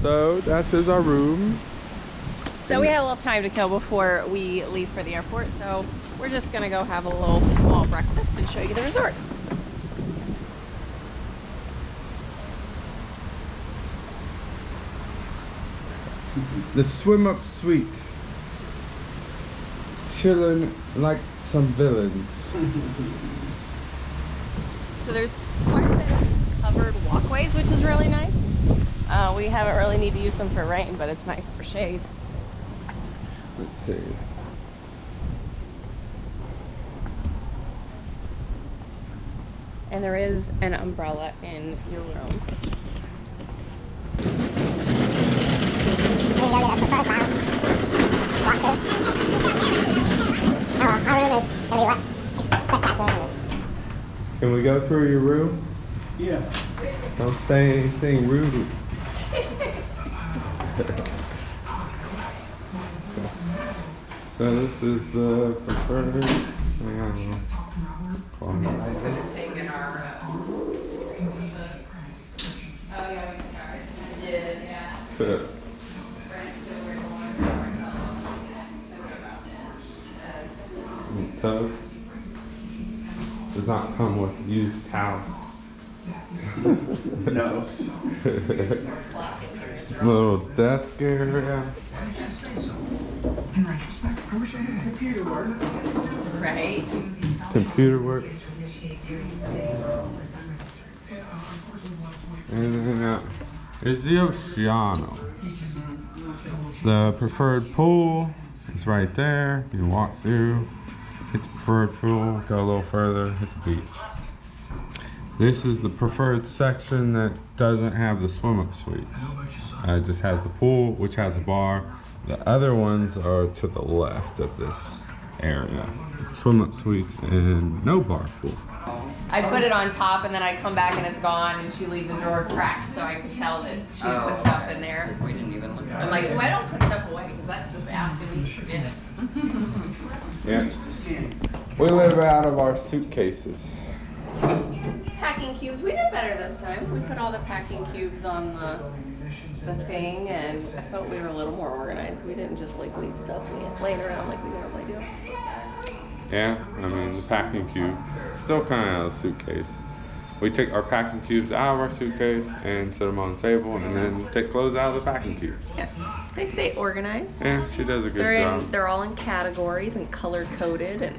So that is our room. So we had a little time to kill before we leave for the airport, so we're just gonna go have a little small breakfast and show you the resort. The swim up suite. Chilling like some villains. So there's quite a bit of covered walkways, which is really nice. We haven't really need to use them for rain, but it's nice for shade. Let's see. And there is an umbrella in your room. Can we go through your room? Yeah. Don't say anything rude. So this is the preferred. Taking our. Oh yeah, we did, yeah. Tub does not come with used towels. No. Little desk area. In retrospect, I wish I had a computer work. Right? Computer work. And then is the Oceano. The preferred pool is right there. You can walk through, hit the preferred pool, go a little further, hit the beach. This is the preferred section that doesn't have the swim up suites. It just has the pool, which has a bar. The other ones are to the left of this area. Swim up suites and no bar pool. I put it on top and then I come back and it's gone and she leave the drawer cracked so I could tell that she put stuff in there. We didn't even look at it. I'm like, well, I don't put stuff away because that's just asking me to forget it. Yeah. We live out of our suitcases. Packing cubes, we did better this time. We put all the packing cubes on the thing and I felt we were a little more organized. We didn't just like leave stuff laying around like we normally do. Yeah, I mean the packing cube still kind of out of the suitcase. We take our packing cubes out of our suitcase and set them on the table, and then take clothes out of the packing cubes. Yeah, they stay organized. Yeah, she does a good job. They're all in categories and color coded and.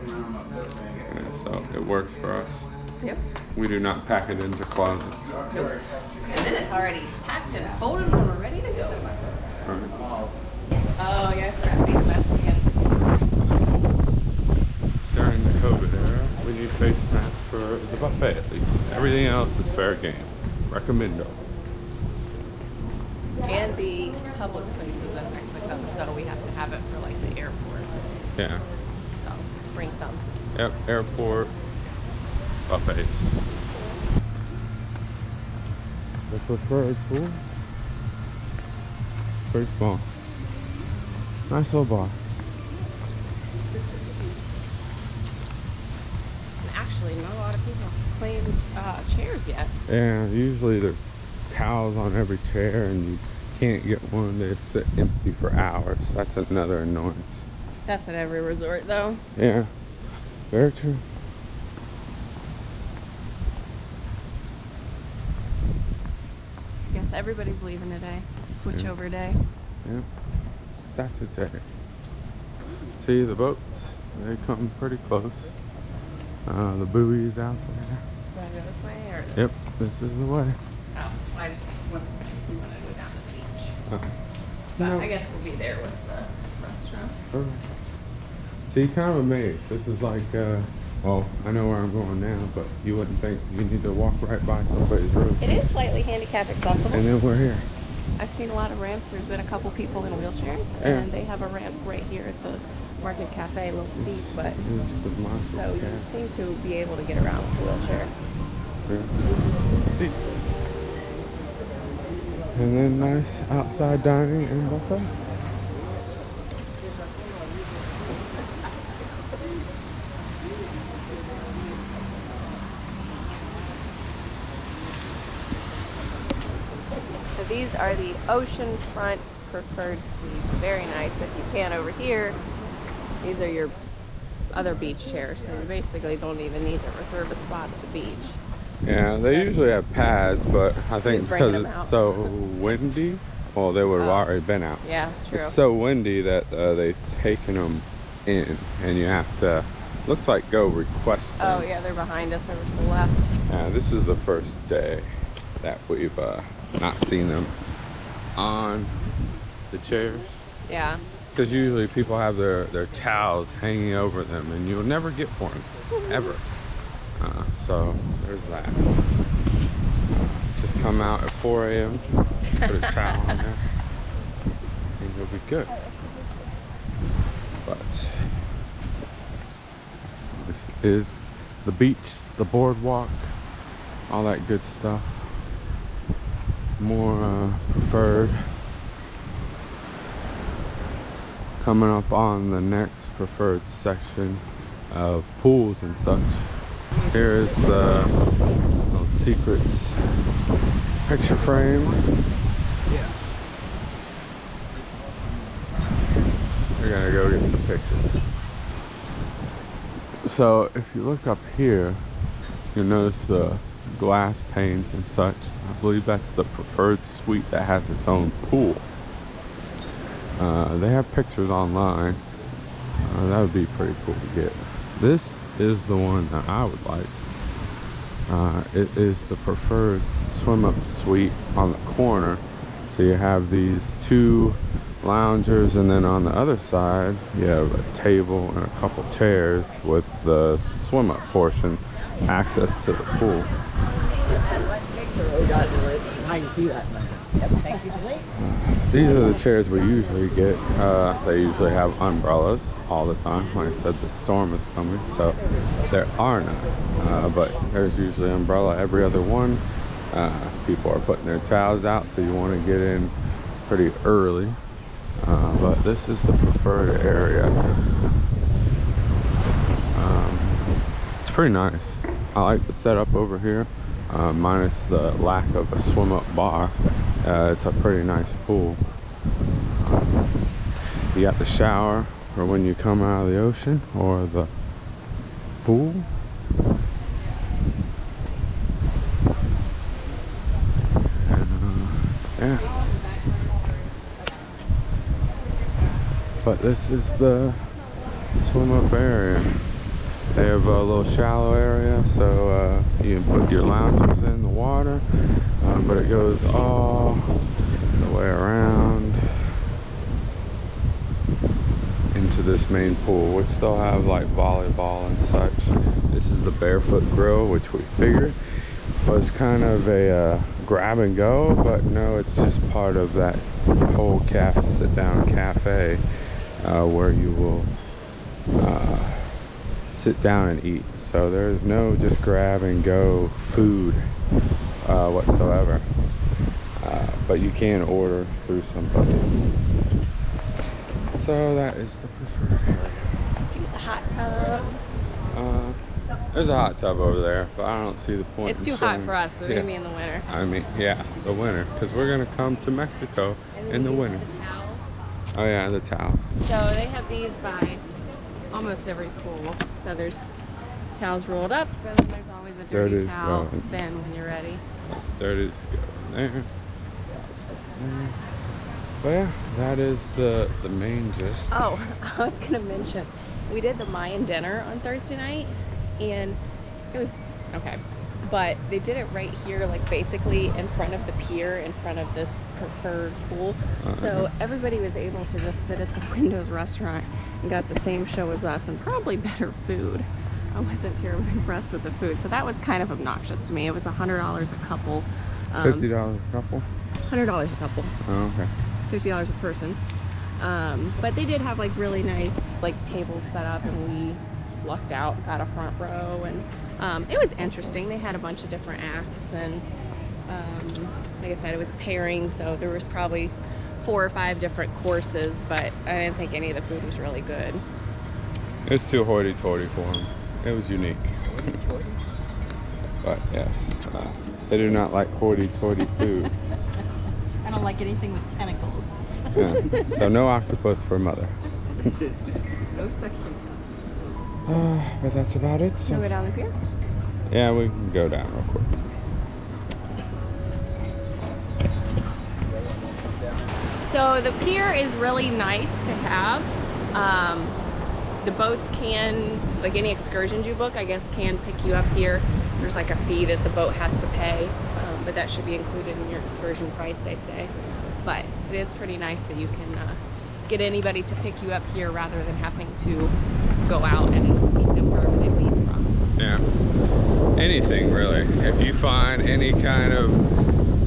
Yeah, so it works for us. Yep. We do not pack it into closets. Nope. And then it's already packed and folded and we're ready to go. Right. Oh yeah, I forgot face mask again. During the COVID era, we need face masks for the buffet at least. Everything else is fair game. Recommendo. And the public places in Mexico, so we have to have it for like the airport. Yeah. So bring some. Yep, airport buffets. The preferred pool. Very small. Nice little bar. Actually, not a lot of people cleaned chairs yet. Yeah, usually there's towels on every chair and you can't get one that sit empty for hours. That's another annoyance. That's at every resort though. Yeah, very true. Guess everybody's leaving today. Switch over day. Yeah, Saturday. See the boats? They come pretty close. The buoys out there. Do I go this way or? Yep, this is the way. Oh, I just wanted to go down to the beach. But No. I guess we'll be there with the restaurant. Perfect. See, kind of amazed. This is like, well, I know where I'm going now, but you wouldn't think you need to walk right by somebody's room. It is slightly handicap accessible. And then we're here. I've seen a lot of ramps. There's been a couple people in wheelchairs, Yeah. and they have a ramp right here at the Market Cafe, a little steep, but It's the Market so you Cafe. seem to be able to get around with a wheelchair. Yeah. Steep. And then nice outside dining and buffet. So these are the oceanfront preferred suites. Very nice. If you can over here, these are your other beach chairs. So you basically don't even need to reserve a spot at the beach. Yeah, they usually have pads, but I think Who's bringing because them it's out? so windy, well, they would have already been out. Yeah, true. It's so windy that they've taken them in, and you have to, looks like go request them. Oh yeah, they're behind us over to the left. Yeah, this is the first day that we've not seen them on the chairs. Yeah. Because usually people have their towels hanging over them, and you'll never get one, ever. So there's that. Just come out at 4 a.m., put a towel on there, and you'll be good. But this is the beach, the boardwalk, all that good stuff. More preferred. Coming up on the next preferred section of pools and such. Here is the little Secrets picture frame. Yeah. We're gonna go get some pictures. So if you look up here, you'll notice the glass panes and such. I believe that's the preferred suite that has its own pool. They have pictures online. That would be pretty cool to get. This is the one that I would like. It is the preferred swim up suite on the corner. So you have these two loungers, and then on the other side you have a table and a couple chairs with the swim up portion, access to the pool. I can see that. Thank you. These are the chairs we usually get. They usually have umbrellas all the time. Like I said, the storm is coming, so there are none. But there's usually an umbrella every other one. People are putting their towels out, so you want to get in pretty early. But this is the preferred area. It's pretty nice. I like the setup over here, minus the lack of a swim up bar. It's a pretty nice pool. You got the shower for when you come out of the ocean or the pool. Yeah. But this is the swim up area. They have a little shallow area, so you can put your loungers in the water, but it goes all the way around into this main pool, which they'll have like volleyball and such. This is the Barefoot Grill, which we figured was kind of a grab and go, but no, it's just part of that whole sit down cafe where you will sit down and eat. So there's no just grab and go food whatsoever, but you can order through somebody. So that is the preferred area. Do the hot tub. There's a hot tub over there, but I don't see the point. It's in too hot showing- for us, but Yeah. maybe in the winter. I mean, yeah, the winter, because we're gonna come to Mexico in the winter. The towels. Oh yeah, the towels. So they have these by almost every pool. So there's towels rolled up, and then there's always a dirty Dirty towel going. bin when you're ready. That's dirty to go in there. But yeah, that is the main gist. Oh, I was gonna mention, we did the Mayan dinner on Thursday night, and it was okay. But they did it right here, like basically in front of the pier, in front of this preferred pool. So everybody was able to just sit at the Windows restaurant and got the same show as us and probably better food. I wasn't terribly impressed with the food, so that was kind of obnoxious to me. It was $100 a couple. $50 a couple? $100 a couple. Oh, okay. $50 a person. But they did have like really nice like tables set up, and we lucked out, got a front row, and it was interesting. They had a bunch of different acts, and like I said, it was pairing, so there was probably 4 or 5 different courses, but I didn't think any of the food was really good. It was too hoity-toity for them. It was unique. But yes, they do not like hoity-toity food. don't like anything with tentacles. Yeah. So no octopus for mother. No suction cups. But that's about it. Can So we go down the pier? yeah, we can go down real quick. So the pier is really nice to have. The boats can, like any excursions you book, I guess, can pick you up here. There's like a fee that the boat has to pay, but that should be included in your excursion price, they say. But it is pretty nice that you can get anybody to pick you up here rather than having to go out and meet them wherever they leave from. Yeah. Anything really. If you find any kind of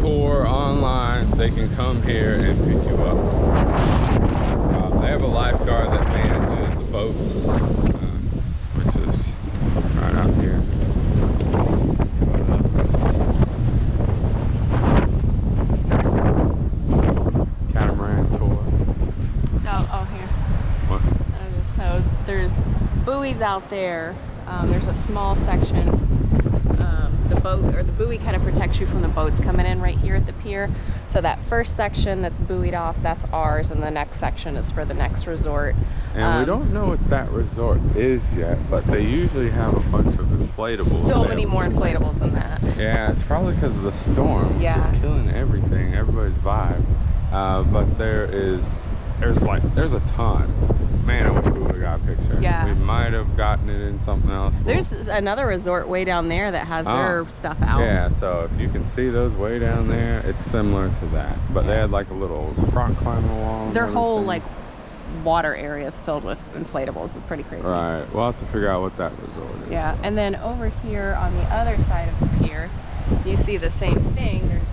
tour online, they can come here and pick you up. They have a lifeguard that manages the boats, which is right out here. Catamaran tour. So, oh here. What? So there's buoys out there. There's a small section. The boat or the buoy kind of protects you from the boats coming in right here at the pier. So that first section that's buoyed off, that's ours, and the next section is for the next resort. And we don't know what that resort is yet, but they usually have a bunch of inflatables. So many more inflatables than that. Yeah, it's probably because of the storm, which is killing everything, everybody's vibe. But there's a ton. Man, I wish we would have got a picture. Yeah. We might have gotten it in something else. There's another resort way down there that has their stuff out. Yeah, so if you can see those way down there, it's similar to that. But they had like a little rock climbing wall. Their whole like water area is filled with inflatables. It's pretty crazy. Right, we'll have to figure out what that resort is. Yeah, and then over here on the other side of the pier, you see the same thing. There's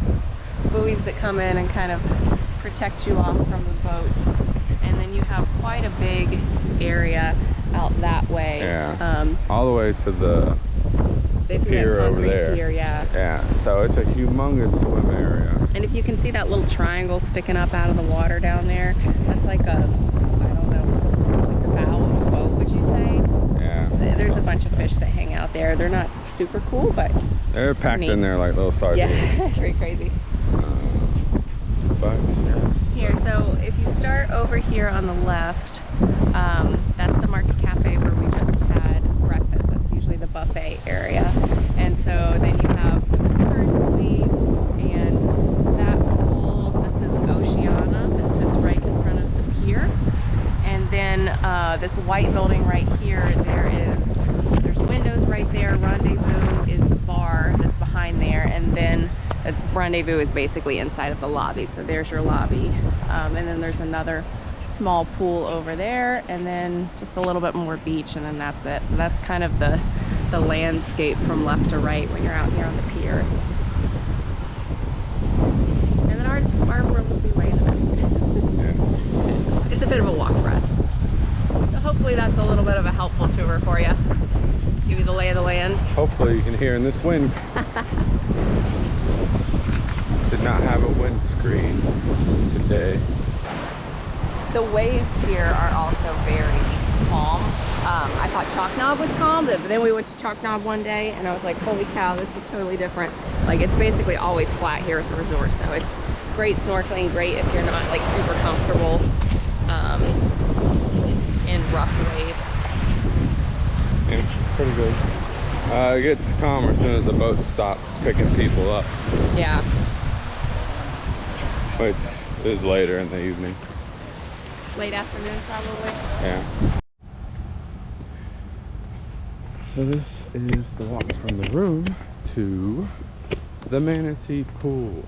buoys that come in and kind of protect you off from the boats. And then you have quite a big area out that way. Yeah. All the way to the pier over there. Pier, yeah. Yeah. So it's a humongous swim area. And if you can see that little triangle sticking up out of the water down there, that's like a, I don't know, like the bow of a boat, would you say? Yeah. There's a bunch of fish that hang out there. They're not super cool, but they're packed in there like little sardines. yeah, very crazy. But yes. Here, so if you start over here on the left, that's the Market Cafe where we just had breakfast. That's usually the buffet area. And so then you have the preferred suite and that pool. This is Oceana that sits right in front of the pier. And then this white building right here, there's windows right there. Rendezvous is the bar that's behind there, and then Rendezvous is basically inside of the lobby. So there's your lobby, and then there's another small pool over there, and then just a little bit more beach, and then that's it. So that's kind of the landscape from left to right when you're out here on the pier. And then our room will be way in the back. It's a bit of a walk for us. So hopefully that's a little bit of a helpful tour for you. Give you the lay of the land. Hopefully you can hear in this wind. Did not have a windscreen today. The waves here are also very calm. I thought Chalk Knob was calm, but then we went to Chalk Knob one day and I was like, holy cow, this is totally different. Like, it's basically always flat here at the resort, so it's great snorkeling, great if you're not like super comfortable in rough waves. Yeah, pretty good. It gets calmer as soon as the boat stops picking people up. Yeah. Which is later in the evening. Late afternoon, probably. Yeah. So this is the walk from the room to the Manatee pool.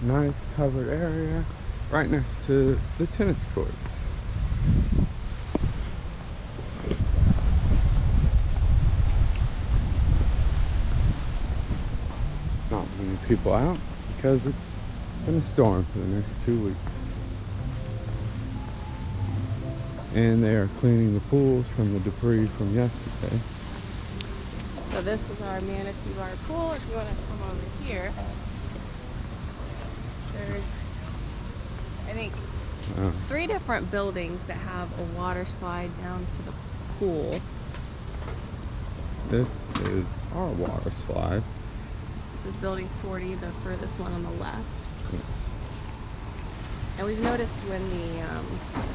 Nice covered area right next to the tennis courts. Not many people out because it's been a storm for the next 2 weeks. And they are cleaning the pools from the debris from yesterday. So this is our Manatee Bar pool. If you want to come over here, there's, I think, 3 different buildings that have a water slide down to the pool. This is our water slide. This is building 40, the furthest one on the left. And we've noticed when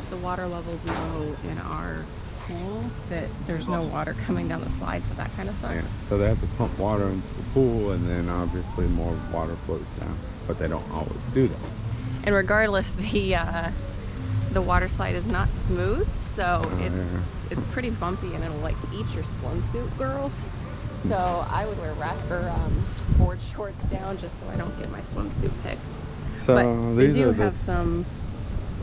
the water levels low in our pool that there's no water coming down the slide, so that kind of sucks. Yeah, so they have to pump water into the pool, and then obviously more water flows down, but they don't always do that. And regardless, the water slide is not smooth, so it's pretty bumpy, and it'll like eat your swimsuit, girls. So I would wear board shorts down just so I don't get my swimsuit picked. So but these they do are have some,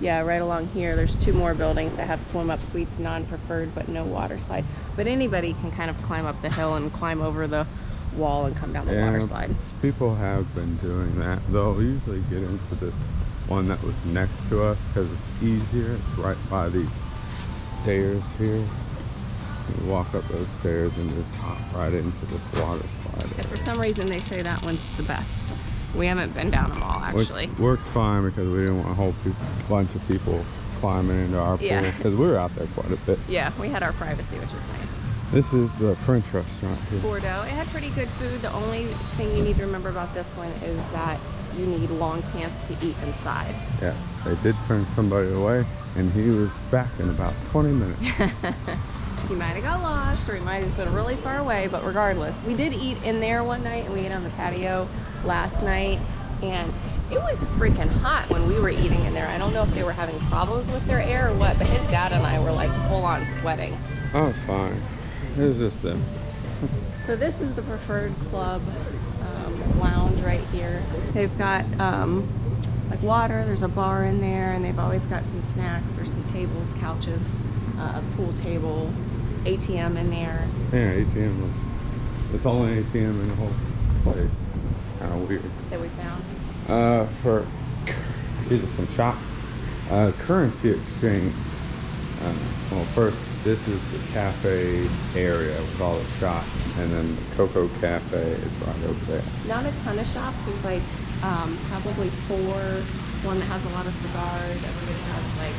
yeah, right along here. There's 2 more buildings that have swim up suites, non-preferred, but no water slide. But anybody can kind of climb up the hill and climb over the wall and come down the water slide. People have been doing that. They'll usually get into this one that was next to us because it's easier. It's right by these stairs here. You walk up those stairs and just hop right into this water slide. Yeah, for some reason they say that one's the best. We haven't been down them all, actually. Which works fine because we didn't want a whole bunch of people climbing into our pool because we were out there quite a bit. Yeah, we had our privacy, which is nice. This is the French restaurant here. Bordeaux. It had pretty good food. The only thing you need to remember about this one is that you need long pants to eat inside. Yeah, they did turn somebody away, and he was back in about 20 minutes. He might have got lost, or he might have just been really far away, but regardless. We did eat in there one night, and we ate on the patio last night, and it was freaking hot when we were eating in there. I don't know if they were having problems with their air or what, but his dad and I were like full on sweating. Oh, it's fine. It was just them. So this is the Preferred Club lounge right here. They've got like water, there's a bar in there, and they've always got some snacks. There's some tables, couches, a pool table, ATM in there. Yeah, ATM. It's only ATM in the whole place. Kind of weird. That we found. These are some shops. Currency exchange. Well, first, this is the cafe area with all the shops, and then the Coco Cafe is right over there. Not a ton of shops. There's like probably 4. One that has a lot of cigars. Everybody has like,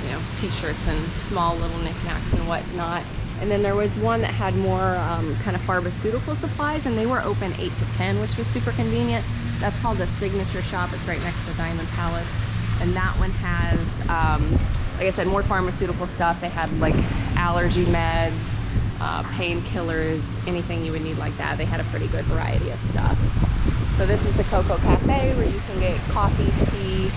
you know, t-shirts and small little knickknacks and whatnot. And then there was one that had more kind of pharmaceutical supplies, and they were open 8 to 10, which was super convenient. That's called a Signature Shop. It's right next to Diamond Palace. And that one has, like I said, more pharmaceutical stuff. They had like allergy meds, painkillers, anything you would need like that. They had a pretty good variety of stuff. So this is the Coco Cafe, where you can get coffee, tea,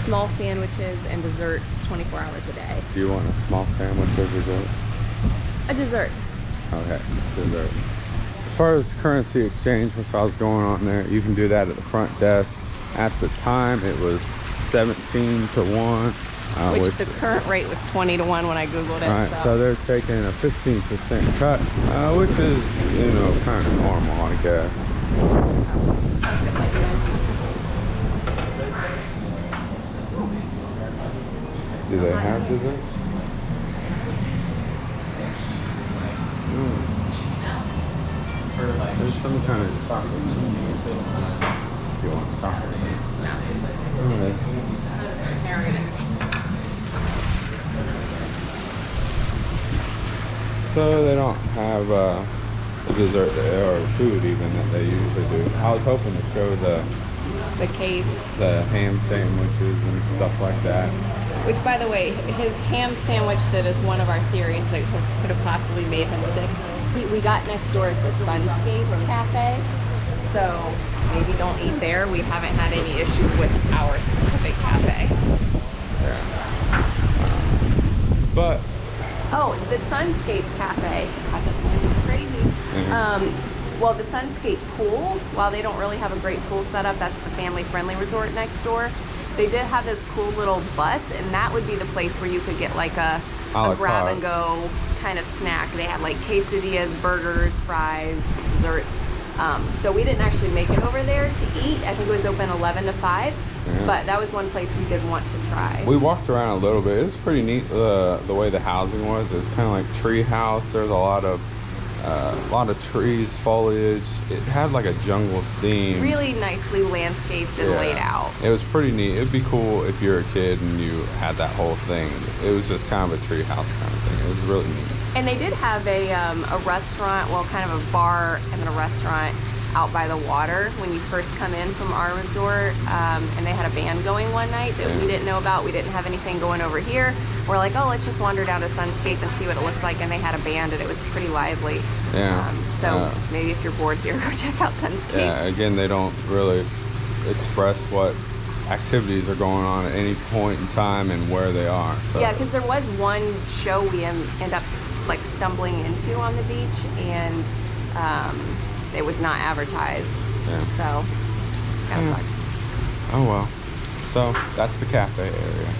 small sandwiches, and desserts 24 hours a day. Do you want a small sandwich or dessert? A dessert. Okay, dessert. As far as currency exchange, which I was going on there, you can do that at the front desk. At the time, it was 17 to 1. Which the current rate was 20 to 1 when I Googled it. Right, so they're taking a 15% cut, which is, you know, kind of normal, I guess. Do they have dessert? There's some kind of chocolate. Do you want chocolate? So they don't have the dessert there, or food even, that they usually do. I was hoping to show the case, the ham sandwiches and stuff like that. which, by the way, his ham sandwich that is one of our theories that could have possibly made him sick. We got next door at the Sunscape Cafe, so maybe don't eat there. We haven't had any issues with our specific cafe. Yeah. But oh, the Sunscape Cafe. God, this one is crazy. Mm-hmm. Well, the Sunscape pool, while they don't really have a great pool setup, that's the family-friendly resort next door. They did have this cool little bus, and that would be the place where you could get like a grab-and-go kind of snack. They had like quesadillas, burgers, fries, desserts. So we didn't actually make it over there to eat. I think it was open 11 to 5, but that was one place we did want to try. we walked around a little bit. It was pretty neat the way the housing was. It was kind of like tree house. There's a lot of trees, foliage. It had like a jungle theme. Really nicely landscaped and laid out. It was pretty neat. It'd be cool if you're a kid and you had that whole thing. It was just kind of a tree house kind of thing. It was really neat. And they did have a restaurant, well, kind of a bar and then a restaurant out by the water when you first come in from our resort. And they had a band going one night that we didn't know about. We didn't have anything going over here. We're like, oh, let's just wander down to Sunscape and see what it looks like. And they had a band and it was pretty lively. Yeah. So maybe if you're bored here, go check out Sunscape. Yeah, again, they don't really express what activities are going on at any point in time and where they are. So. Yeah, because there was one show we end up like stumbling into on the beach, and it was not advertised. Yeah. So kind of sucks. Oh well. So that's the cafe area.